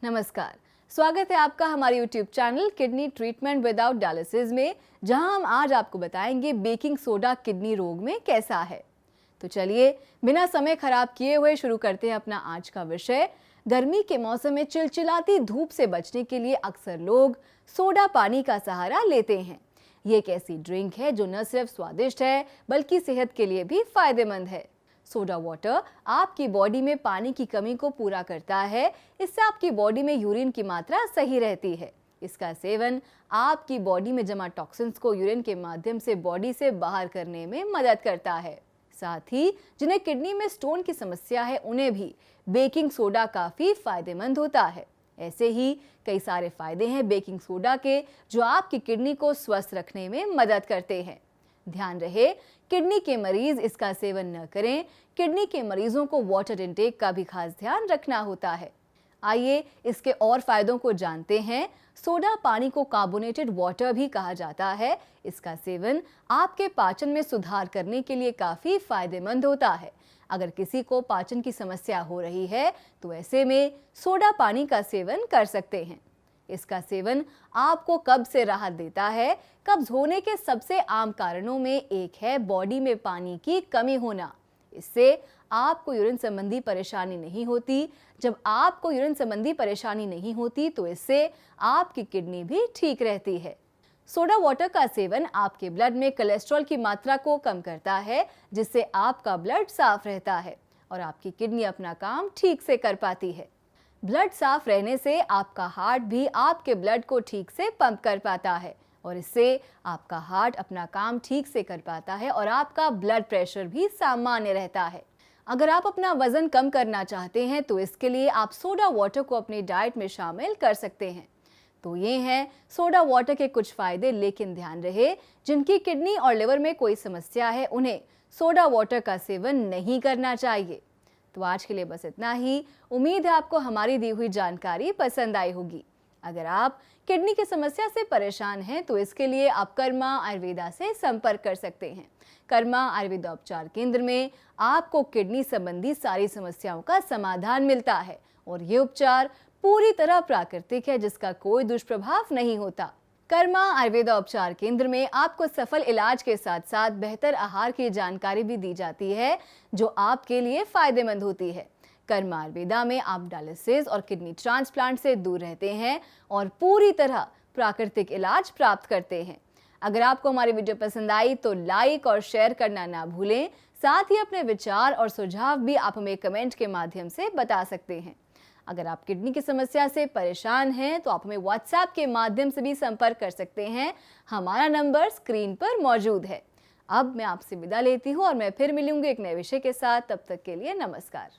नमस्कार, स्वागत है आपका हमारे YouTube channel kidney treatment without dialysis में, जहां हम आज आपको बताएंगे बेकिंग सोडा किडनी रोग में कैसा है। तो चलिए बिना समय खराब किए हुए शुरू करते हैं अपना आज का विषय। गर्मी के मौसम में चिलचिलाती धूप से बचने के लिए अक्सर लोग सोडा पानी का सहारा लेते हैं। ये एक ऐसी ड्रिंक है जो न सिर्फ स्वादिष्ट है बल्कि सेहत के लिए भी फायदेमंद है। सोडा वाटर आपकी बॉडी में पानी की कमी को पूरा करता है। इससे आपकी बॉडी में यूरिन की मात्रा सही रहती है। इसका सेवन आपकी बॉडी में जमा टॉक्सिन्स को यूरिन के माध्यम से बॉडी से बाहर करने में मदद करता है। साथ ही जिन्हें किडनी में स्टोन की समस्या है उन्हें भी बेकिंग सोडा काफी फायदेमंद होता है। ऐसे ही कई सारे फायदे हैं बेकिंग सोडा के जो आपकी किडनी को स्वस्थ रखने में मदद करते हैं। ध्यान रहे, किडनी के मरीज इसका सेवन न करें। किडनी के मरीजों को वाटर इंटेक का भी खास ध्यान रखना होता है। आइए इसके और फायदों को जानते हैं। सोडा पानी को कार्बोनेटेड वाटर भी कहा जाता है। इसका सेवन आपके पाचन में सुधार करने के लिए काफी फायदेमंद होता है। अगर किसी को पाचन की समस्या हो रही है तो ऐसे में सोडा पानी का सेवन कर सकते हैं। इसका सेवन आपको कब्ज से राहत देता है। कब्ज होने के सबसे आम कारणों में एक है बॉडी में पानी की कमी होना। इससे आपको यूरिन संबंधी परेशानी नहीं होती। जब आपको यूरिन संबंधी परेशानी नहीं होती तो इससे आपकी किडनी भी ठीक रहती है। सोडा वाटर का सेवन आपके ब्लड में कोलेस्ट्रॉल की मात्रा को कम करता है, जिससे आपका ब्लड साफ रहता है और आपकी किडनी अपना काम ठीक से कर पाती है। ब्लड साफ रहने से आपका हार्ट भी आपके ब्लड को ठीक से पंप कर पाता है और इससे आपका हार्ट अपना काम ठीक से कर पाता है और आपका ब्लड प्रेशर भी सामान्य रहता है। अगर आप अपना वजन कम करना चाहते हैं तो इसके लिए आप सोडा वाटर को अपनी डाइट में शामिल कर सकते हैं। तो ये हैं सोडा वाटर के कुछ फायदे, लेकिन ध्यान रहे जिनकी किडनी और लिवर में कोई समस्या है उन्हें सोडा वाटर का सेवन नहीं करना चाहिए। तो आज के लिए बस इतना ही। उम्मीद है आपको हमारी दी हुई जानकारी पसंद आई होगी। अगर आप किडनी की समस्या से परेशान हैं तो इसके लिए आप कर्मा आयुर्वेदा से संपर्क कर सकते हैं। कर्मा आयुर्वेदा उपचार केंद्र में आपको किडनी संबंधी सारी समस्याओं का समाधान मिलता है और ये उपचार पूरी तरह प्राकृतिक है, जिसका कोई दुष्प्रभाव नहीं होता। कर्मा आयुर्वेदा उपचार केंद्र में आपको सफल इलाज के साथ साथ बेहतर आहार की जानकारी भी दी जाती है जो आपके लिए फायदेमंद होती है। कर्मा आयुर्वेदा में आप डायलिसिस और किडनी ट्रांसप्लांट से दूर रहते हैं और पूरी तरह प्राकृतिक इलाज प्राप्त करते हैं। अगर आपको हमारी वीडियो पसंद आई तो लाइक और शेयर करना ना भूलें। साथ ही अपने विचार और सुझाव भी आप हमें कमेंट के माध्यम से बता सकते हैं। अगर आप किडनी की समस्या से परेशान हैं तो आप हमें व्हाट्सएप के माध्यम से भी संपर्क कर सकते हैं। हमारा नंबर स्क्रीन पर मौजूद है। अब मैं आपसे विदा लेती हूँ और मैं फिर मिलूंगी एक नए विषय के साथ। तब तक के लिए नमस्कार।